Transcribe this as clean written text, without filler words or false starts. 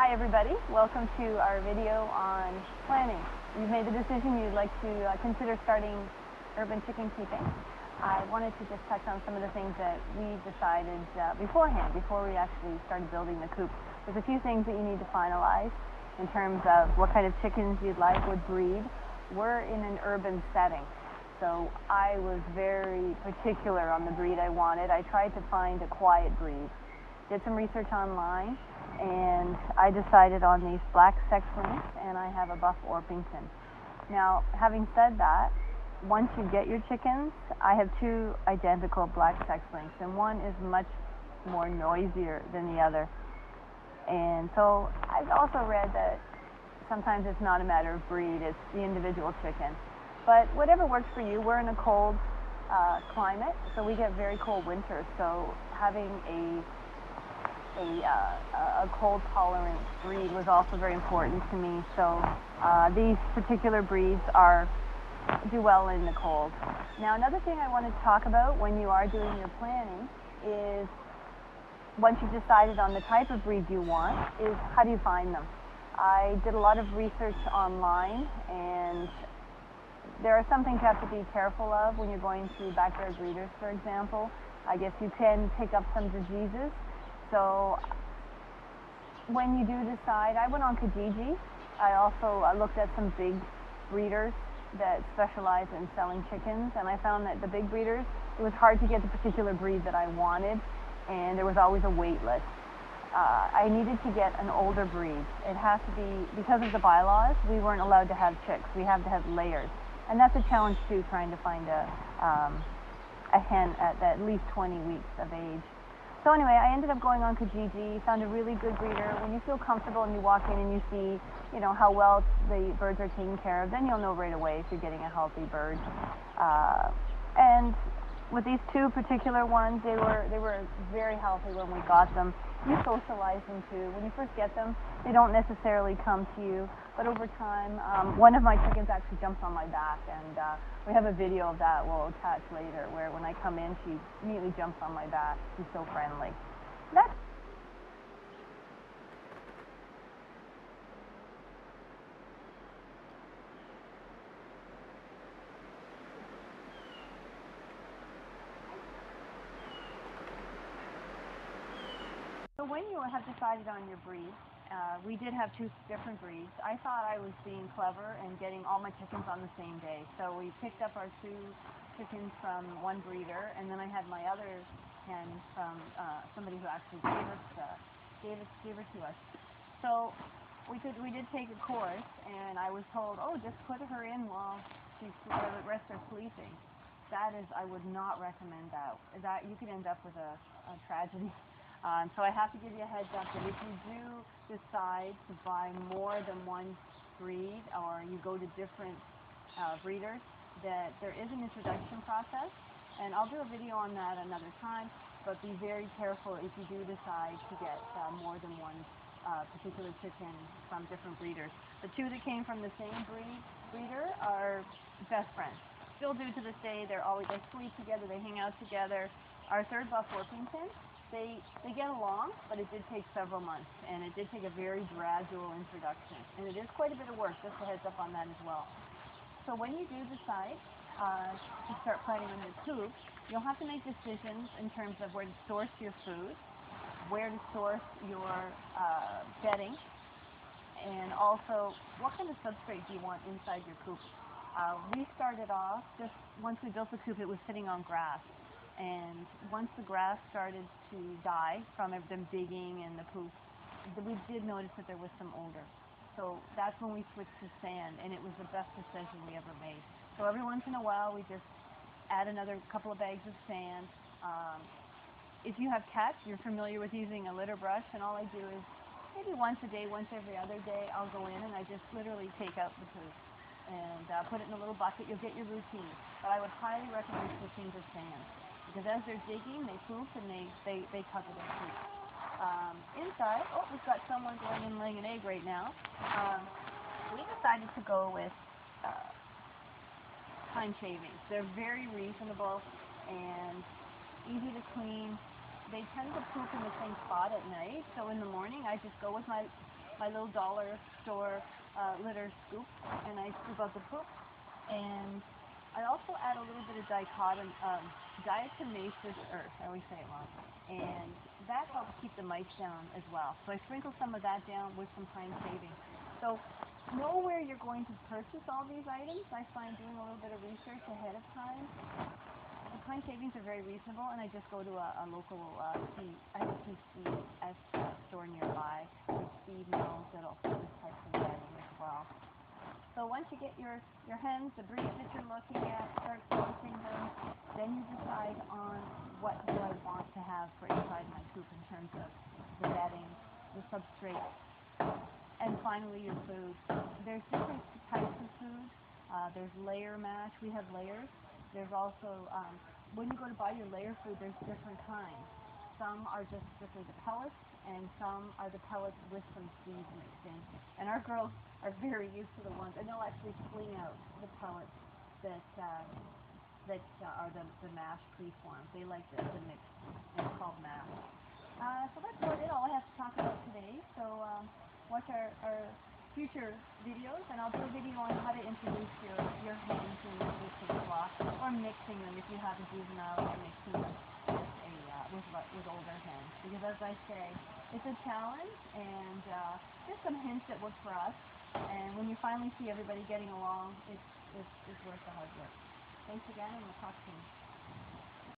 Hi everybody, welcome to our video on planning. You've made the decision you'd like to consider starting urban chicken keeping. I wanted to just touch on some of the things that we decided beforehand, before we actually started building the coop. There's a few things that you need to finalize in terms of what kind of chickens you'd like, what breed. We're in an urban setting, so I was very particular on the breed I wanted. I tried to find a quiet breed. Did some research online, and I decided on these black sex-links, and I have a buff Orpington. Now, having said that, once you get your chickens, I have two identical black sex-links, and one is much more noisier than the other. And so I've also read that sometimes it's not a matter of breed, it's the individual chicken. But whatever works for you. We're in a cold climate, so we get very cold winters, so having a cold tolerant breed was also very important to me. So these particular breeds do well in the cold. Now, another thing I want to talk about when you are doing your planning is, once you've decided on the type of breed you want, is how do you find them? I did a lot of research online, and there are some things you have to be careful of when you're going to backyard breeders, for example. I guess you can pick up some diseases. So when you do decide, I went on Kijiji. I also looked at some big breeders that specialize in selling chickens, and I found that the big breeders, it was hard to get the particular breed that I wanted, and there was always a wait list. I needed to get an older breed. It has to be, because of the bylaws, we weren't allowed to have chicks. We have to have layers, and that's a challenge too, trying to find a hen at least 20 weeks of age. So anyway, I ended up going on Kijiji, found a really good breeder. When you feel comfortable and you walk in and you see, how well the birds are taken care of, then you'll know right away if you're getting a healthy bird. And with these two particular ones, they were very healthy when we got them. You socialize them too. When you first get them, they don't necessarily come to you, but over time, one of my chickens actually jumps on my back, and we have a video of that we'll attach later, where when I come in, she immediately jumps on my back. She's so friendly. That's So when you have decided on your breed, we did have two different breeds. I thought I was being clever and getting all my chickens on the same day. So we picked up our two chickens from one breeder, and then I had my other hen from somebody who actually gave her to us. So we did take a course, and I was told, oh, just put her in while the rest are sleeping. I would not recommend that. You could end up with a tragedy. So I have to give you a heads up that if you do decide to buy more than one breed, or you go to different breeders, that there is an introduction process, and I'll do a video on that another time, but be very careful if you do decide to get more than one particular chicken from different breeders. The two that came from the same breeder are best friends. Still do to this day. They sleep together, they hang out together. Our third buff Orpington, they get along, but it did take several months, and it did take a very gradual introduction, and it is quite a bit of work. Just a heads up on that as well. So when you do decide to start planning on your coop, you'll have to make decisions in terms of where to source your food, where to source your bedding, and also what kind of substrate do you want inside your coop. We started off, just once we built the coop, it was sitting on grass. And once the grass started to die from them digging and the poop, we did notice that there was some odor. So that's when we switched to sand, and it was the best decision we ever made. So every once in a while, we just add another couple of bags of sand. If you have cats, you're familiar with using a litter brush, and all I do is maybe once a day, once every other day, I'll go in and I just literally take out the poop and put it in a little bucket. You'll get your routine. But I would highly recommend switching to sand, because as they're digging, they poop and they cover their poop. Inside, we've got someone going in laying an egg right now. We decided to go with pine shavings. They're very reasonable and easy to clean. They tend to poop in the same spot at night, so in the morning I just go with my my little dollar store litter scoop, and I scoop out the poop. And I also add a little bit of diatomaceous earth. I always say it wrong. And that helps keep the mice down as well. So I sprinkle some of that down with some pine shavings. So know where you're going to purchase all these items. I find doing a little bit of research ahead of time. The pine shavings are very reasonable, and I just go to a local PCS store nearby. There's feed mills that'll sell this type of bedding as well. So once you get your hens, the breed that you're looking at, start sourcing them, then you decide on what do I want to have for inside my coop in terms of the bedding, the substrate, and finally your food. There's different types of food. There's layer mash. We have layers. There's also, when you go to buy your layer food, there's different kinds. Some are just strictly the pellets, and some are the pellets with some seeds mixed in. And our girls are very used to the ones, and they'll actually fling out the pellets that are the mash preforms. They like the mix. It's called mash. So that's about it, all I have to talk about today. So watch our future videos, and I'll do a video on how to introduce your hens in your existing flock, or mixing them if you have a juvenile, or mixing them with older hens. Because as I say, it's a challenge, and there's some hints that work for us. And when you finally see everybody getting along, it's worth the hard work. Thanks again, and we'll talk soon.